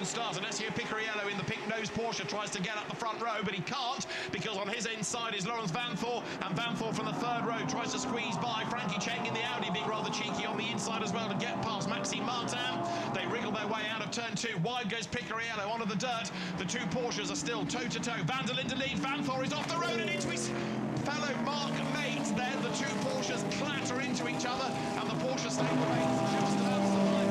start. And Alessio Picariello in the pink nose Porsche tries to get up the front row, but he can't, because on his inside is Laurens Vanthoor, and Vanthoor from the third row tries to squeeze by Frankie Cheng in the Audi, being rather cheeky on the inside as well to get past Maxime Martin. They wriggle their way out of turn 2. Wide goes Picariello onto the dirt. The two Porsches are still toe-to-toe. Van der Linde leads. Vanthoor is off the road and into his fellow Mark mates. Then the two Porsches clatter into each other, and the Porsche stablemates just about survive.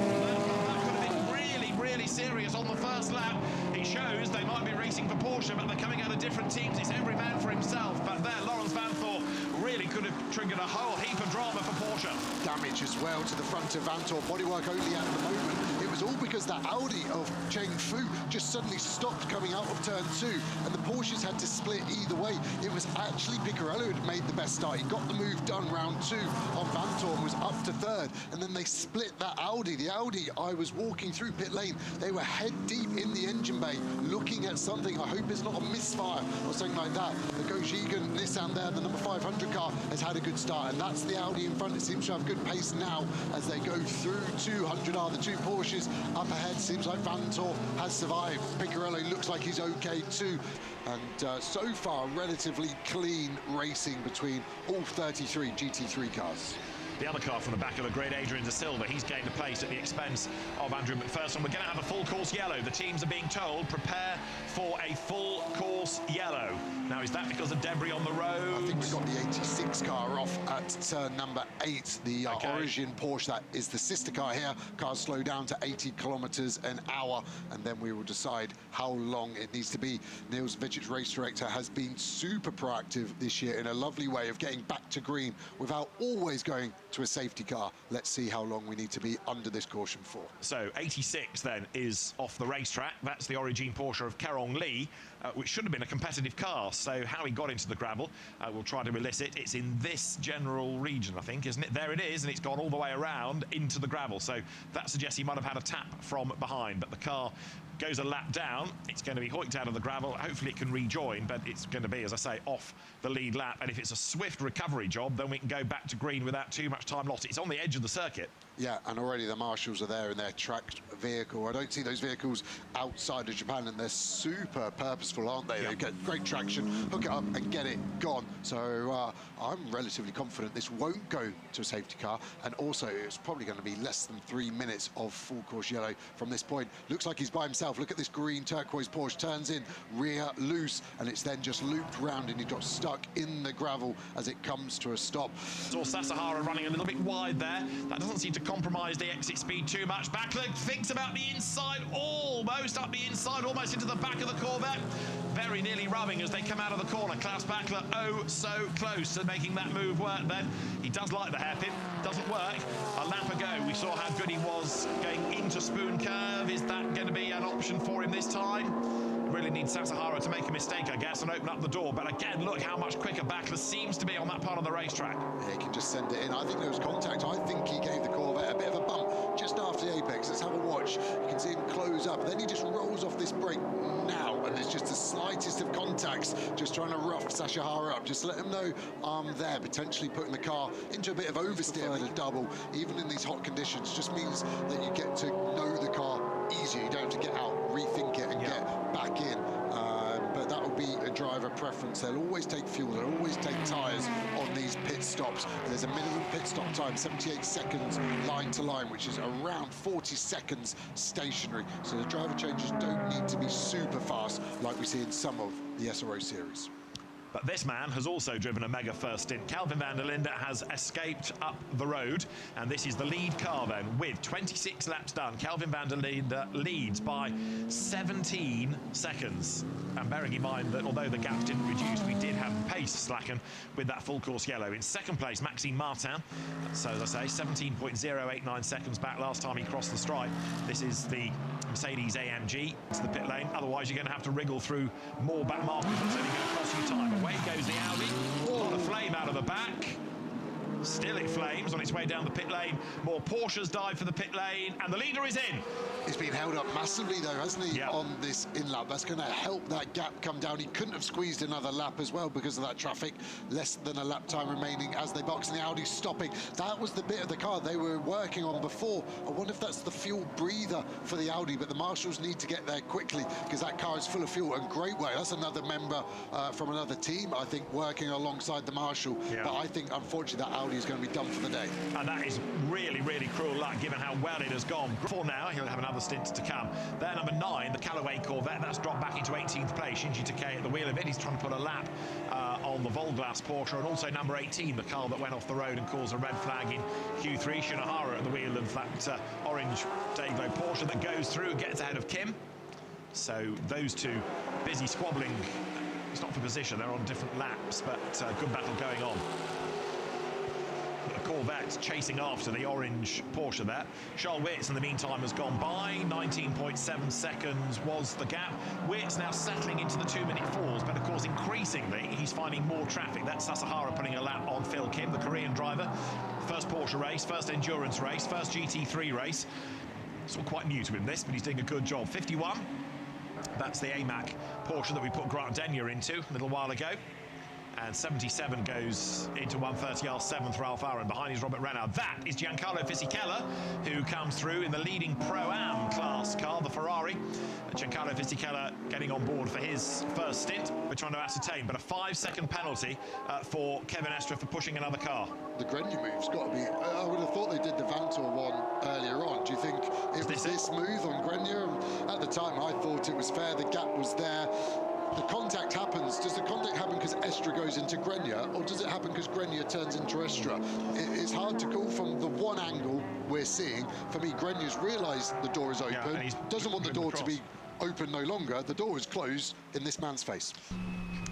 That could have been really serious on the first lap. It shows they might be racing for Porsche, but they're coming out of different teams. It's every man for himself. But there, Laurens Vanthoor really could have triggered a whole heap of drama for Porsche. Damage as well to the front of Vanthoor. Bodywork only at the moment. It was all because that Audi of Cheng Fu just suddenly stopped coming out of turn 2, and the Porsches had to split either way. It was actually Picariello who made the best start. He got the move done round 2 on Vanthoor and was up to third, and then they split that Audi. The Audi, I was walking through pit lane, they were head deep in the engine bay looking at something. I hope it's not a misfire or something like that. The Goshigan Nissan there, the number 500 car, has had a good start, and that's the Audi in front. It seems to have good pace now as they go through 200R. The two Porsches up ahead. Seems like Vanthoor has survived. Picariello looks like he's okay too. And so far, relatively clean racing between all 33 GT3 cars. The other car from the back of the grid, Adrian De Silva, he's gained a place at the expense of Andrew McPherson. We're going to have a full course yellow. The teams are being told, prepare for a full course yellow. Now, is that because of debris on the road? I think we've got the 86 car off at turn number 8. The Origin Porsche, that is the sister car here. Cars slow down to 80 kilometers an hour, and then we will decide how long it needs to be. Niels Vicic, race director, has been super proactive this year in a lovely way of getting back to green without always going to a safety car. Let's see how long we need to be under this caution for. So 86 then is off the racetrack. That's the Origin Porsche of Kerong Lee, which should have been a competitive car. So how he got into the gravel, we'll try to elicit. It's in this general region, I think, isn't it? There it is, and it's gone all the way around into the gravel. So that suggests he might have had a tap from behind, but the car goes a lap down. It's going to be hoiked out of the gravel. Hopefully it can rejoin, but it's going to be, as I say, off the lead lap. And if it's a swift recovery job, then we can go back to green without too much time lost. It's on the edge of the circuit. Yeah, and already the marshals are there in their tracked vehicle. I don't see those vehicles outside of Japan, and they're super purposeful, aren't they? Yep. They get great traction, hook it up and get it gone. So I'm relatively confident this won't go to a safety car, and also it's probably going to be less than 3 minutes of full course yellow from this point. Looks like he's by himself. Look at this green turquoise Porsche, turns in, rear loose, and it's then just looped round, and he got stuck in the gravel as it comes to a stop. Saw Sasahara running a little bit wide there. That doesn't seem to compromise the exit speed too much. Backler thinks about the inside, almost up the inside, almost into the back of the Corvette. Very nearly rubbing as they come out of the corner. Klaus Backler, oh so close to making that move work then. He does like the hairpin, doesn't work. A lap ago, we saw how good he was going into Spoon Curve. Is that going to be an option for him this time? Really needs Sasahara to make a mistake, I guess, and open up the door. But again, look how much quicker Backler seems to be on that part of the racetrack. Yeah, he can just send it in. I think there was contact. I think he gave the Corvette a bit of a bump just after the apex. Let's have a watch. You can see him close up. Then he just rolls off this brake now, and there's just the slightest of contacts, just trying to rough Sasahara up. Just let him know I'm there, potentially putting the car into a bit of oversteer at a double, even in these hot conditions. Just means that you get to know the car easier. You don't have to get out, rethink it, and get back in. But that will be a driver preference. They'll always take fuel, they'll always take tyres on these pit stops. There's a minimum pit stop time, 78 seconds line to line, which is around 40 seconds stationary. So the driver changes don't need to be super fast like we see in some of the SRO series. But this man has also driven a mega first stint. Calvin van der Linde has escaped up the road, and this is the lead car then with 26 laps done. Calvin van der Linde leads by 17 seconds. And bearing in mind that although the gaps didn't reduce, we did have pace slacken with that full course yellow. In second place, Maxime Martin. So as I say, 17.089 seconds back last time he crossed the stripe. This is the Mercedes AMG to the pit lane. Otherwise, you're going to have to wriggle through more back markers. That's only going to cost you time. Away goes the Audi. A lot of flame out of the back. Still it flames on its way down the pit lane. More Porsches dive for the pit lane, and the leader is in. He's been held up massively though, hasn't he, Yeah. on this in-lap. That's going to help that gap come down. He couldn't have squeezed another lap as well because of that traffic. Less than a lap time remaining as they box, and the Audi's stopping. That was the bit of the car they were working on before. I wonder if that's the fuel breather for the Audi, but the marshals need to get there quickly because that car is full of fuel. And great way, that's another member from another team, I think, working alongside the marshal. Yeah. But I think, unfortunately, that Audi is going to be done for the day. And that is really, really cruel luck, given how well it has gone. For now, he'll have another stint to come. There, number 9, the Callaway Corvette, that's dropped back into 18th place. Shinji Takei at the wheel of it. He's trying to put a lap on the Volglas Porsche, and also number 18, the car that went off the road and caused a red flag in Q3. Shinohara at the wheel of that orange Dayglow Porsche that goes through and gets ahead of Kim. So those two busy squabbling. It's not for position, they're on different laps, but good battle going on. The Corvette chasing after the orange Porsche there. Charles Wirtz in the meantime has gone by. 19.7 seconds was the gap. Wirtz now settling into the 2-minute falls, but of course increasingly he's finding more traffic. That's Sasahara putting a lap on Phil Kim, the Korean driver. First Porsche race, first endurance race, first GT3 race. It's all quite new to him, this, but he's doing a good job. 51. That's the AMAC Porsche that we put Grant Denyer into a little while ago. And 77 goes into 130R, 7th Ralph Aaron. Behind is Robert Renard. That is Giancarlo Fisichella, who comes through in the leading Pro-Am class car, the Ferrari. Giancarlo Fisichella getting on board for his first stint. We're trying to ascertain, but a 5-second penalty for Kevin Estre for pushing another car. The Grenier move's got to be... I would have thought they did the Vanthoor one earlier on. Do you think it was this move on Grenier? And at the time, I thought it was fair. The gap was there. The contact happens. Does the contact happen because Estre goes into Grenier, or does it happen because Grenier turns into Estre? It's hard to call from the one angle we're seeing. For me, Grenier's realised the door is open. Yeah, doesn't want the door to be open no longer. The door is closed in this man's face.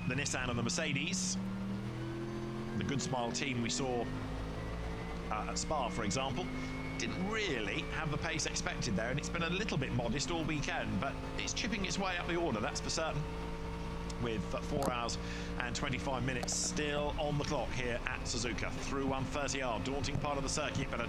The Nissan and the Mercedes. The Good Smile team we saw at Spa, for example, didn't really have the pace expected there, and it's been a little bit modest all weekend, but it's chipping its way up the order, that's for certain, with 4 hours and 25 minutes still on the clock here at Suzuka. Through 130R, daunting part of the circuit, but a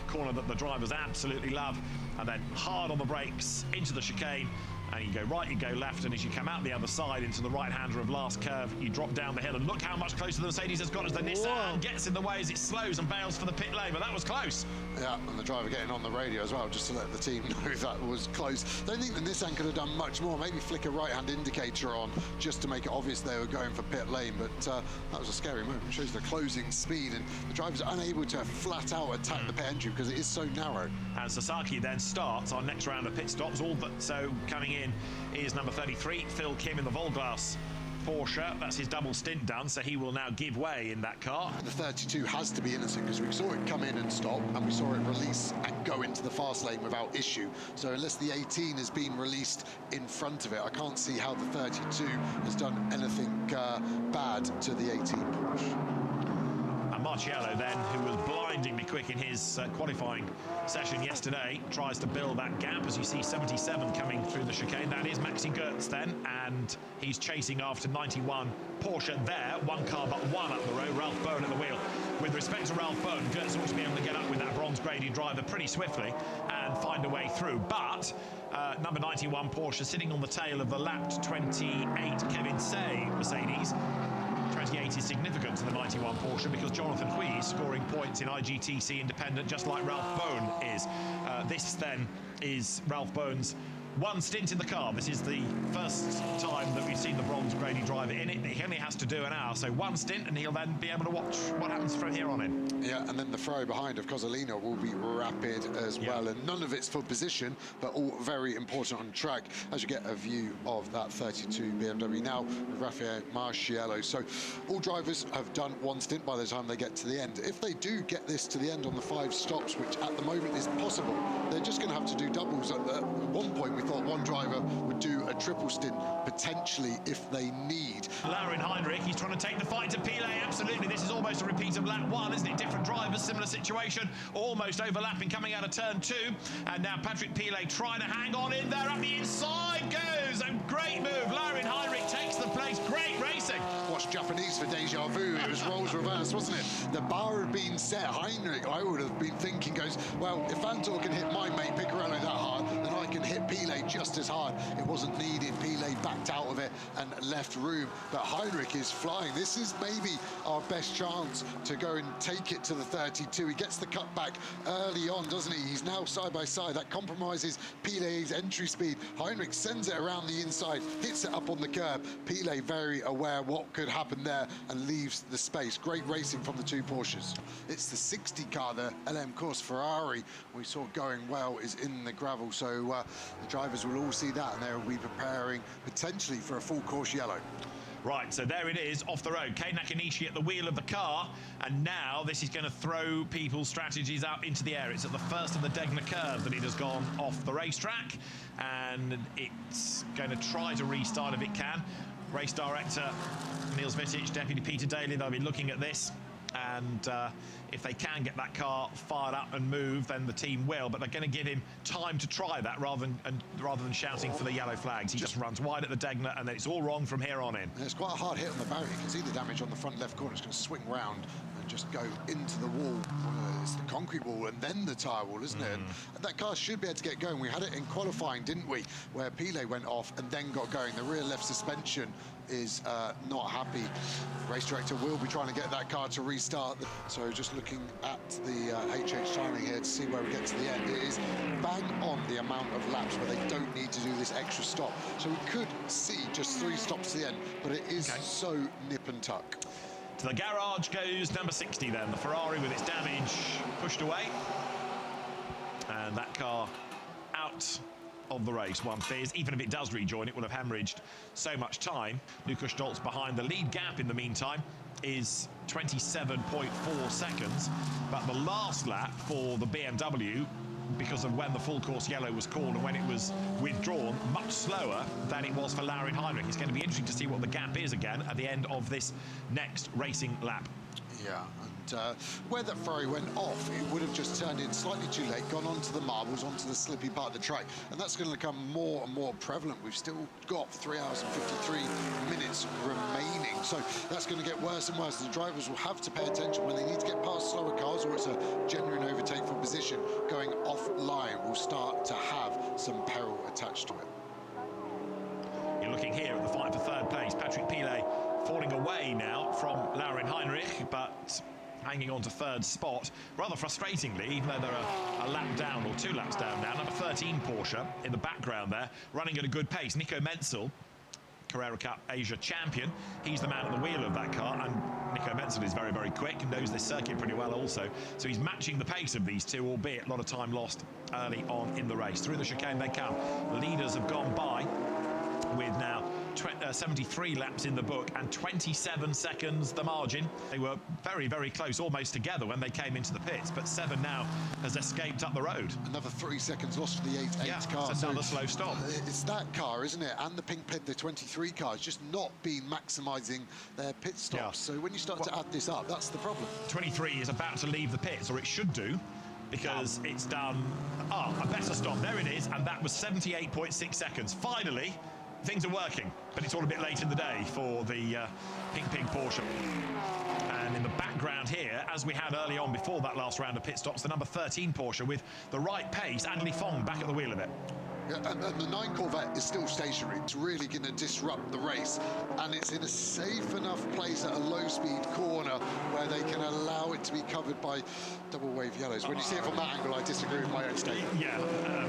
corner that the drivers absolutely love, and then hard on the brakes into the chicane, and you go right, you go left, and as you come out the other side into the right-hander of last curve, you drop down the hill, and look how much closer the Mercedes has got as the Nissan gets in the way as it slows and bails for the pit lane, but that was close. Yeah, and the driver getting on the radio as well, just to let the team know that was close. Don't think the Nissan could have done much more, maybe flick a right-hand indicator on, just to make it obvious they were going for pit lane, but that was a scary move. It shows the closing speed, and the driver's unable to flat out attack the pit entry because it is so narrow. And Sasaki then starts our next round of pit stops, all but so coming in is number 33, Phil Kim in the Volglas Porsche. That's his double stint done, so he will now give way in that car. The 32 has to be innocent because we saw it come in and stop, and we saw it release and go into the fast lane without issue. So unless the 18 has been released in front of it, I can't see how the 32 has done anything bad to the 18 Porsche. And Marciello then, who was blindingly quick in his qualifying session yesterday, tries to build that gap. As you see 77 coming through the chicane, that is Maxi Goetz then, and he's chasing after 91 Porsche there, one car but one up the road, Ralph Bowen at the wheel. With respect to Ralph Bowen, Goetz ought to be able to get up with that bronze-graded driver pretty swiftly and find a way through, but number 91 Porsche sitting on the tail of the lapped 28 Kevin Say Mercedes. 28 is significant to the 91 Porsche because Jonathan Hui is scoring points in IGTC Independent just like Ralph Bowen is. This then is Ralph Bowen's one stint in the car. This is the first time that we've seen the bronze-graded driver in it. He only has to do an hour, so one stint, and he'll then be able to watch what happens from here on in. Yeah, and then the throw behind of Cozzolino will be rapid as well, and none of it's for position, but all very important on track as you get a view of that 32 BMW now with Rafael Marciello. So all drivers have done one stint by the time they get to the end. If they do get this to the end on the 5 stops, which at the moment is possible, they're just going to have to do doubles. At one point, we we thought one driver would do a triple stint, potentially, if they need. Laurin Heinrich, he's trying to take the fight to Pile. Absolutely, this is almost a repeat of lap 1, isn't it? Different drivers, similar situation, almost overlapping coming out of turn 2. And now Patrick Pile trying to hang on in there. Up the inside goes. A great move. Laurin Heinrich takes the place. Great racing. Watch Japanese for deja vu. It was roles reversed, wasn't it? The bar had been set. Heinrich, I would have been thinking, goes, well, if Vanthoor can hit my mate Piccarello that hard, then I can hit Pile just as hard. It wasn't needed. Pile backed out of it and left room. But Heinrich is flying. This is maybe our best chance to go and take it to the 32. He gets the cut back early on, doesn't he? He's now side by side. That compromises Pile's entry speed. Heinrich sends it around the inside, hits it up on the curb. Pile very aware what could happen there and leaves the space. Great racing from the two Porsches. It's the 60 car, the LM Course Ferrari we saw going well is in the gravel, so the drivers will all see that and they'll be preparing potentially for a full course yellow. Right, so there it is, off the road. Kei Nakanishi at the wheel of the car, and now this is going to throw people's strategies out into the air. It's at the first of the Degner curve that it has gone off the racetrack, and it's going to try to restart if it can. Race director Niels Vittich, Deputy Peter Daly, they'll be looking at this, and if they can get that car fired up and move, then the team will, but they're going to give him time to try that rather than shouting for the yellow flags. He just runs wide at the Degner, and then it's all wrong from here on in. And it's quite a hard hit on the barrier. You can see the damage on the front left corner. It's going to swing round and just go into the wall. It's the concrete wall and then the tyre wall, isn't it? And that car should be able to get going. We had it in qualifying, didn't we, where Pile went off and then got going. The rear left suspension is not happy. Race director will be trying to get that car to restart. So just looking at the HH timing here to see where we get to the end. It is bang on the amount of laps where they don't need to do this extra stop. So we could see just 3 stops to the end, but it is so nip and tuck. To the garage goes number 60 then, the Ferrari with its damage pushed away. And that car out of the race. One fears, even if it does rejoin, it will have hemorrhaged so much time. Lukas Stolz behind. The lead gap in the meantime is 27.4 seconds, but the last lap for the BMW, because of when the full course yellow was called and when it was withdrawn, much slower than it was for Laurin Heinrich. It's going to be interesting to see what the gap is again at the end of this next racing lap. Yeah, and where that Ferrari went off, it would have just turned in slightly too late, gone onto the marbles, onto the slippy part of the track, and that's going to become more and more prevalent. We've still got 3 hours and 53 minutes remaining, so that's going to get worse and worse. The drivers will have to pay attention when they need to get past slower cars, or it's a genuine overtake for position. Going offline will start to have some peril attached to it. You're looking here at the fight for third place. Patrick Pile falling away now from Laurin Heinrich, but hanging on to third spot. Rather frustratingly, even though they're a lap down or 2 laps down now. Number 13 Porsche in the background there, running at a good pace. Nico Menzel, Carrera Cup Asia champion. He's the man at the wheel of that car, and Nico Menzel is very, very quick and knows this circuit pretty well also. So he's matching the pace of these two, albeit a lot of time lost early on in the race. Through the chicane they come. The leaders have gone by with now 73 laps in the book and 27 seconds the margin. They were very, very close, almost together when they came into the pits, but 7 now has escaped up the road. Another 3 seconds lost for the 8 car. It's another slow stop. It's that car, isn't it? And the pink pit, the 23 cars, just not been maximising their pit stops. So when you start to add this up, that's the problem. 23 is about to leave the pits, or it should do, because it's done a better stop. There it is, and that was 78.6 seconds. Finally, things are working, but it's all a bit late in the day for the Pink Pig Porsche. And in the background here, as we had early on before that last round of pit stops, the number 13 Porsche with the right pace, and Li Feng back at the wheel of it. Yeah, and the 9 Corvette is still stationary. It's really going to disrupt the race, and it's in a safe enough place at a low-speed corner where they can allow it to be covered by double-wave yellows. When you see it from that angle, I disagree with my own statement. Yeah.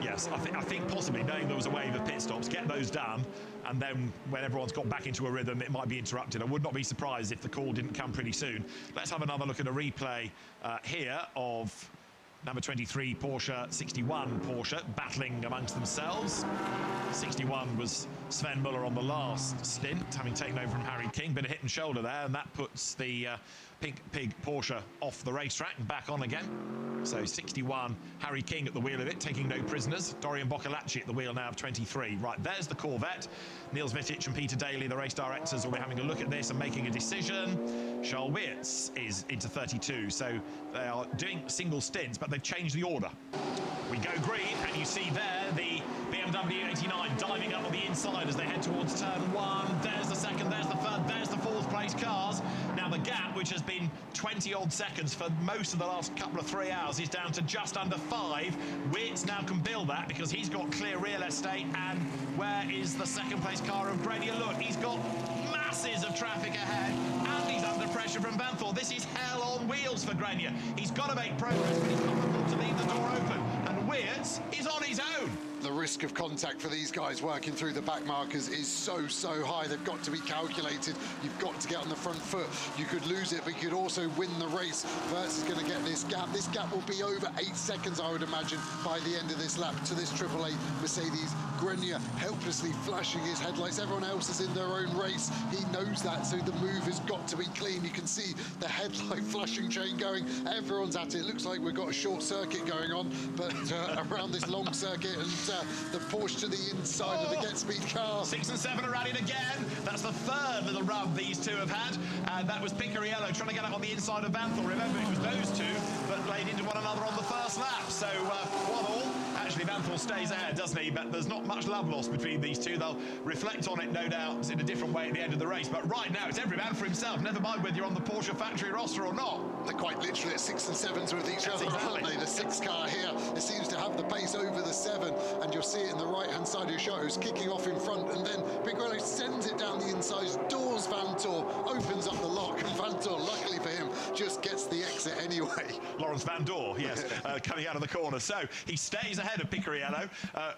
Yes, I think possibly knowing there was a wave of pit stops, get those done, and then when everyone's got back into a rhythm, it might be interrupted. I would not be surprised if the call didn't come pretty soon. Let's have another look at a replay here of number 23 Porsche, 61 Porsche, battling amongst themselves. 61 was Sven Muller on the last stint, having taken over from Harry King. Bit of hit and shoulder there, and that puts the Pink Pig Porsche off the racetrack and back on again. So 61, Harry King at the wheel of it, taking no prisoners. Dorian Boccolacci at the wheel now of 23. Right, there's the Corvette. Niels Vitic and Peter Daly, the race directors, will be having a look at this and making a decision. Charles Weerts is into 32, so they are doing single stints, but they've changed the order. We go green, and you see there the BMW 89 diving up on the inside as they head towards turn 1. There's the second, there's the third, there's the fourth place cars. Now the gap, which has been 20-odd seconds for most of the last couple of 3 hours, is down to just under 5. Weerts now can build that because he's got clear real estate. And where is the second place car of Grenier? Look, he's got masses of traffic ahead, and he's under pressure from Vanthor. This is hell on wheels for Grenier. He's got to make progress, but he's got to leave the door open. And Weerts is on his own. The risk of contact for these guys working through the back markers is so high. They've got to be calculated. You've got to get on the front foot. You could lose it, but you could also win the race. Weerts is going to get this gap. This gap will be over 8 seconds, I would imagine, by the end of this lap to this AAA Mercedes. Grenier helplessly flashing his headlights. Everyone else is in their own race. He knows that, so the move has got to be clean. You can see the headlight flashing chain going. Everyone's at it. It looks like we've got a short circuit going on, but around this long circuit, and the Porsche to the inside of the get-speed car. 6 and 7 are rallied again. That's the third little rub these two have had, and that was Picariello trying to get up on the inside of Vanthor. Remember, it was those two that laid into one another on the first lap. So 1-1. Actually, Vanthor stays ahead, doesn't he? But there's not much love lost between these two. They'll reflect on it, no doubt, in a different way at the end of the race. But right now, it's every man for himself. Never mind whether you're on the Porsche factory roster or not. They're quite literally at 6 and 7s with each other, aren't they? The 6 car here, it seems to have the pace over the 7, and you'll see it in the right-hand side of your shot. Who's kicking off in front, and then Picariello sends it down the inside, doors Vanthor, opens up the lock, and Vanthor, luckily for him, just gets the exit anyway. Lawrence Van Door, yes, coming out of the corner. So he stays ahead of Picariello.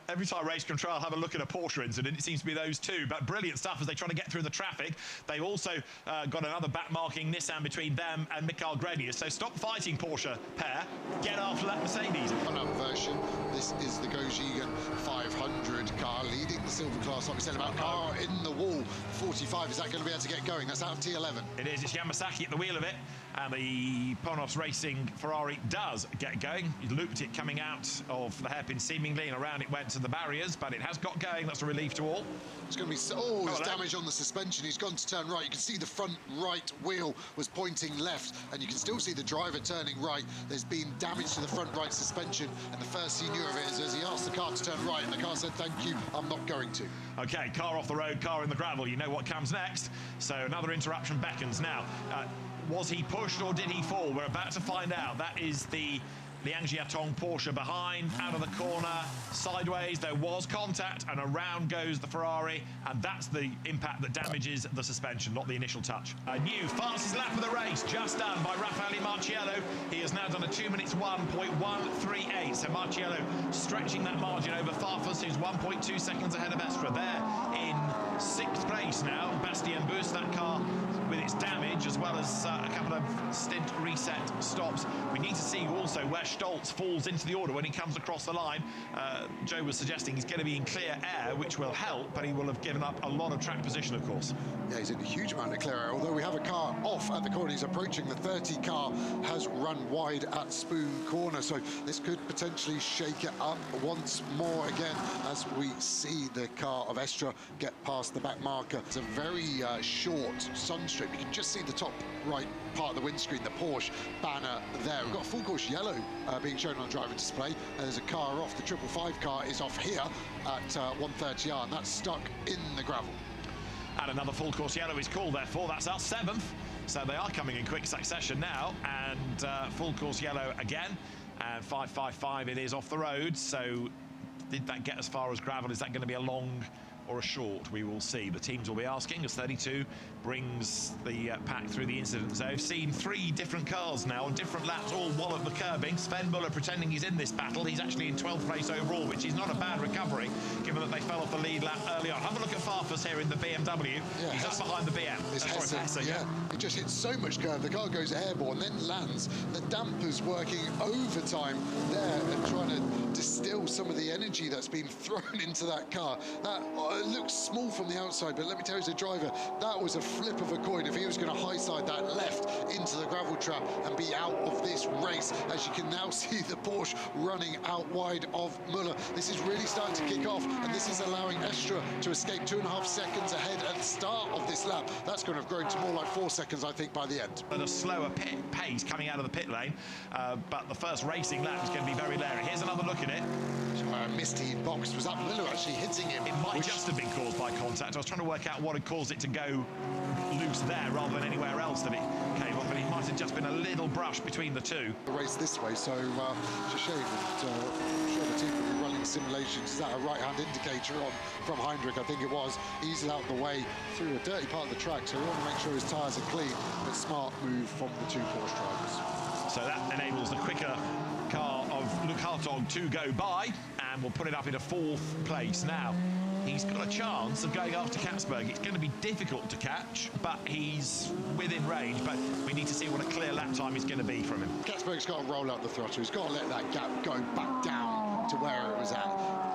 Every time Race Control have a look at a Porsche incident, it seems to be those two. But brilliant stuff as they try to get through the traffic. They've also got another back-marking Nissan between them and Mikael Grenier. So stop fighting, Porsche pair. Get after that Mercedes. Run-up version. This is the Gojira 500 car leading the silver class. Like we said about car in the wall. 45. Is that going to be able to get going? That's out of T11. It is. It's Yamasaki at the wheel of it. And the Ponos Racing Ferrari does get going. He looped it coming out of the hairpin seemingly, and around it went to the barriers, but it has got going. That's a relief to all. It's going to be there's damage on the suspension. He's gone to turn right. You can see the front right wheel was pointing left, and you can still see the driver turning right. There's been damage to the front right suspension, and the first he knew of it is as he asked the car to turn right, and the car said, "Thank you, I'm not going to." Okay, car off the road, car in the gravel. You know what comes next. So another interruption beckons now. Was he pushed or did he fall? We're about to find out. That is the Liang Jiatong Porsche behind, out of the corner, sideways. There was contact, and around goes the Ferrari, and that's the impact that damages the suspension, not the initial touch. A new fastest lap of the race, just done by Raffaele Marciello. He has now done a 2 minutes 1.138. So Marciello stretching that margin over Farfus, who's 1.2 seconds ahead of Estra. They're in 6th place now. Bastien Bus, that car with its damage, as well as a couple of stint reset stops. We need to see also where Stoltz falls into the order when he comes across the line. Joe was suggesting he's going to be in clear air, which will help, but he will have given up a lot of track position, of course. Yeah, he's in a huge amount of clear air. Although we have a car off at the corner, he's approaching the 30 car, has run wide at Spoon Corner, so this could potentially shake it up once more again as we see the car of Estra get past the back marker. It's a very short sun strip. You can just see the top right part of the windscreen, the Porsche banner there. We've got a full course yellow being shown on the driver display. There's a car off. The 555 car is off here at 130R, and that's stuck in the gravel. And another full course yellow is called, therefore. That's our 7th. So they are coming in quick succession now. And full course yellow again. And 555 it is off the road. So did that get as far as gravel? Is that going to be a long or a short? We will see. The teams will be asking as 32 brings the pack through the incident zone. I've seen 3 different cars now on different laps all wallop the curbing. Sven Muller pretending he's in this battle. He's actually in 12th place overall, which is not a bad recovery given that they fell off the lead lap early on. Have a look at Farfus here in the BMW. Yeah, he's up behind the BM. It's Hesse, yeah. It just hits so much curve. The car goes airborne, then lands. The dampers working overtime there and trying to distill some of the energy that's been thrown into that car. That it looks small from the outside, but let me tell you as a driver, that was a flip of a coin if he was going to high side that left into the gravel trap and be out of this race. As you can now see the Porsche running out wide of Muller. This is really starting to kick off, and this is allowing Estra to escape 2.5 seconds ahead at the start of this lap. That's going to have grown to more like 4 seconds, I think, by the end. At a slower pace coming out of the pit lane, but the first racing lap is going to be very leery. Here's another look at it. Misty box. Was that Miller actually hitting him? It might just have been caused by contact. I was trying to work out what had caused it to go loose there rather than anywhere else that it came off, but it might have just been a little brush between the two. The race this way, so it's a shame. I'm sure the team will be running simulations. Is that a right-hand indicator on from Heinrich? I think it was. Eased out the way through a dirty part of the track, so we want to make sure his tyres are clean. But smart move from the two Porsche drivers. So that enables the quicker car of Luke Hartog to go by, and we'll put it up in a 4th place. Now, he's got a chance of going after Katzberg. It's going to be difficult to catch, but he's within range. But we need to see what a clear lap time is going to be from him. Katzberg's got to roll out the throttle. He's got to let that gap go back down to where it was at.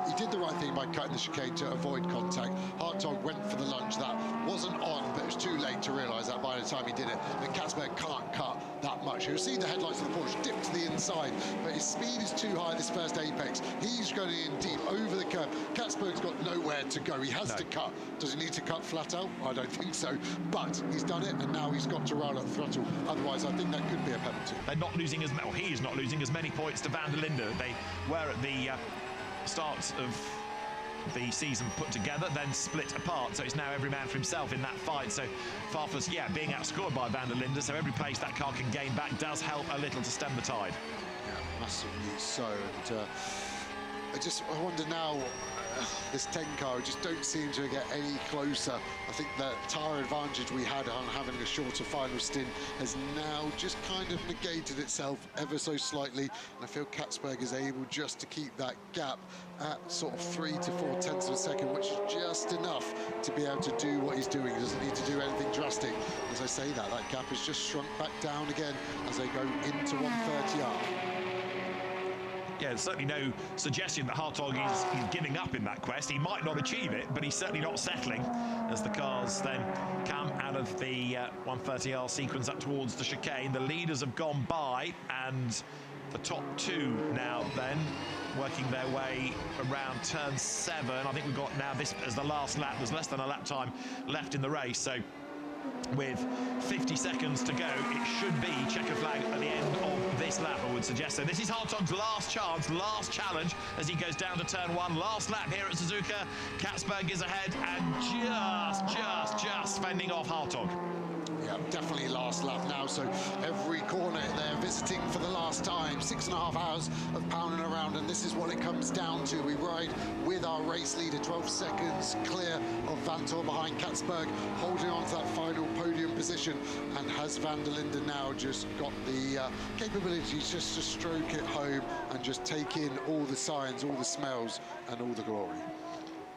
He did the right thing by cutting the chicane to avoid contact. Hartog went for the lunge. That wasn't on, but it was too late to realise that by the time he did it. But Katzberg can't cut that much. You'll see the headlights of the Porsche dip to the inside, but his speed is too high this first apex. He's going in deep over the curb. Katzberg's got nowhere to go. He has to cut. Does he need to cut flat out? I don't think so. But he's done it, and now he's got to roll at the throttle. Otherwise, I think that could be a penalty. They're not losing as well. He is not losing as many points to Van der Linde. They were at the start of the season put together, then split apart. So it's now every man for himself in that fight. So Farfus, being outscored by Van der Linde. So every place that car can gain back does help a little to stem the tide. Yeah, massively so. And I wonder now. This 10 car just don't seem to get any closer. I think the tyre advantage we had on having a shorter final stint has now just kind of negated itself ever so slightly, and I feel Katzberg is able just to keep that gap at sort of 3 to 4 tenths of a second, which is just enough to be able to do what he's doing. He doesn't need to do anything drastic. As I say that gap has just shrunk back down again as they go into 130R. Yeah, there's certainly no suggestion that Hartog is giving up in that quest. He might not achieve it, but he's certainly not settling as the cars then come out of the 130R sequence up towards the chicane. The leaders have gone by, and the top two now then working their way around turn 7. I think we've got now this as the last lap. There's less than a lap time left in the race, so with 50 seconds to go, it should be checker flag at the end of this lap, I would suggest. So this is Hartog's last chance, last challenge as he goes down to turn 1. Last lap here at Suzuka. Katzberg is ahead and just fending off Hartog. Yeah, definitely last lap now, so every corner they're visiting for the last time. 6.5 hours of pounding around, and this is what it comes down to. We ride with our race leader, 12 seconds clear of Vanthoor behind Katzberg, holding on to that final podium position. And has Van der Linde now just got the capabilities just to stroke it home and just take in all the signs, all the smells, and all the glory?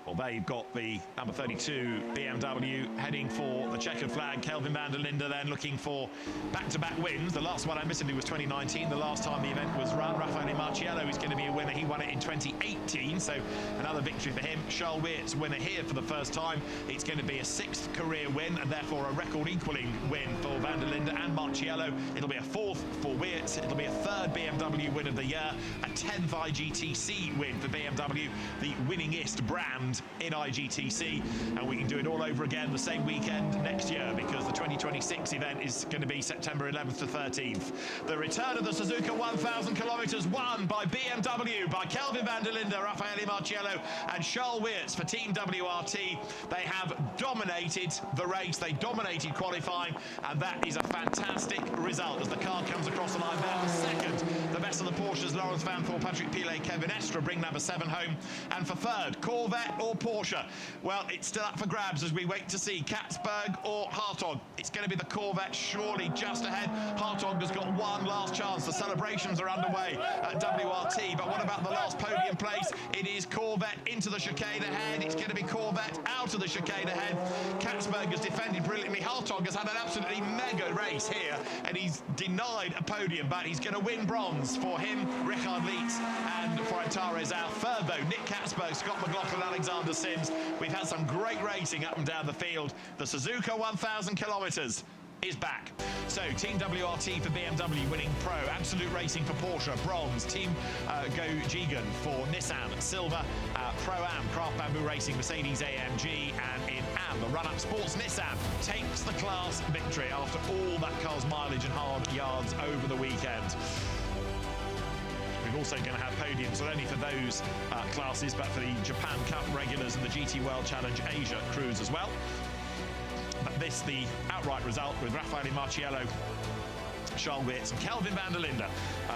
Well, they've got the number 32 BMW heading for the checkered flag. Kelvin van der Linde then looking for back-to-back wins. The last one, admittedly, was 2019. The last time the event was run, Raffaele Marciello is going to be a winner. He won it in 2018, so another victory for him. Charles Weert's winner here for the first time. It's going to be a 6th career win, and therefore a record-equaling win for van der Linde and Marciello. It'll be a 4th for Weert. It'll be a 3rd BMW win of the year, a 10th IGTC win for BMW, the winningest brand in IGTC, and we can do it all over again the same weekend next year, because the 2026 event is going to be September 11th to 13th. The return of the Suzuka 1000km won by BMW, by Kelvin van der Linde, Raffaele Marciello and Charles Weerts for Team WRT. They have dominated the race, they dominated qualifying, and that is a fantastic result as the car comes across the line there. Second, the best of the Porsches, Laurens Vanthoor, Patrick Pilet, Kevin Estra bring number 7 home, and for 3rd, Corvette or Porsche. Well, it's still up for grabs as we wait to see Katzberg or Hartog. It's going to be the Corvette surely just ahead. Hartog has got one last chance. The celebrations are underway at WRT, but what about the last podium place? It is Corvette into the chicane ahead. It's going to be Corvette out of the chicane ahead. Katzberg has defended brilliantly. Hartog has had an absolutely mega race here, and he's denied a podium, but he's going to win bronze for him, Richard Lietz, and for Antares Al, Furbo, Nick Katzberg, Scott McLaughlin, Alexander Sims. We've had some great racing up and down the field. The Suzuka 1000km is back. So Team WRT for BMW winning Pro, Absolute Racing for Porsche, bronze, Team Go Jigen for Nissan, silver, Pro-Am, Craft Bamboo Racing, Mercedes AMG, and in AM, the run-up Sports Nissan takes the class victory after all that car's mileage and hard yards over the weekend. We're also going to have podiums, not only for those classes, but for the Japan Cup regulars and the GT World Challenge Asia crews as well. But this, the outright result with Raffaele Marciello, Charles Weerts and Kelvin van der Linde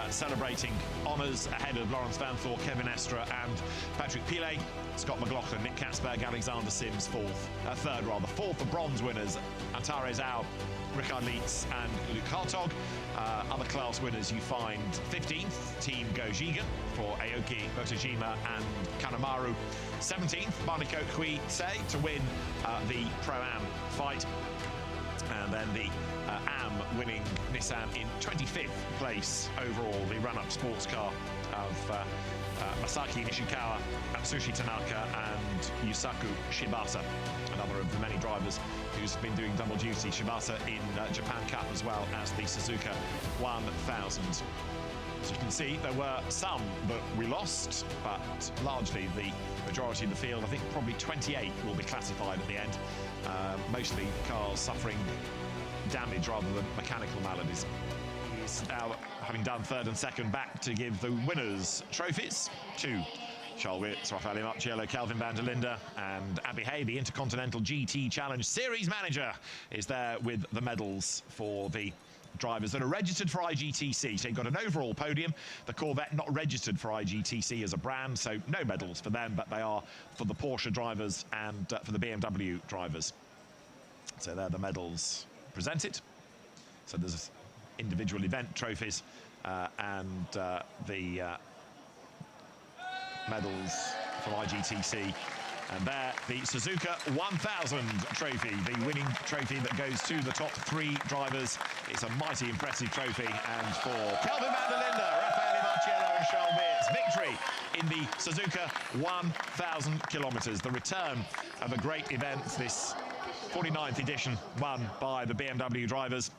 celebrating honours ahead of Laurens Vanthoor, Kevin Estre and Patrick Pilet, Scott McLaughlin, Nick Katzberg, Alexander Sims third, fourth for bronze winners, Antares Au, Richard Lietz and Luke Hartog. Other class winners you find 15th, Team Go Jigen for Aoki, Motojima and Kanemaru. 17th, Mariko Huise to win the Pro-Am fight. And then the AM winning Nissan in 25th place overall, the run-up sports car of Masaki Nishikawa, Atsushi Tanaka and Yusaku Shibata, another of the many drivers who's been doing double duty. Shibata in Japan Cup as well as the Suzuka 1000. As you can see, there were some that we lost, but largely the majority of the field, I think probably 28 will be classified at the end. Mostly cars suffering damage rather than mechanical maladies. He's now, having done third and second, back to give the winners trophies to Charles Weerts, Raffaele Marciello, Kelvin van der Linde and Abby Hay. The Intercontinental GT Challenge Series Manager is there with the medals for the drivers that are registered for IGTC. So you've got an overall podium. The Corvette not registered for IGTC as a brand, so no medals for them, but they are for the Porsche drivers and for the BMW drivers. So they're the medals presented. So there's individual event trophies and the medals from IGTC. And there, the Suzuka 1000 trophy, the winning trophy that goes to the top three drivers. It's a mighty impressive trophy. And for Kelvin van der Linde, Raffaele Marciello and Charles Weerts, victory in the Suzuka 1000km. The return of a great event, this 49th edition, won by the BMW drivers.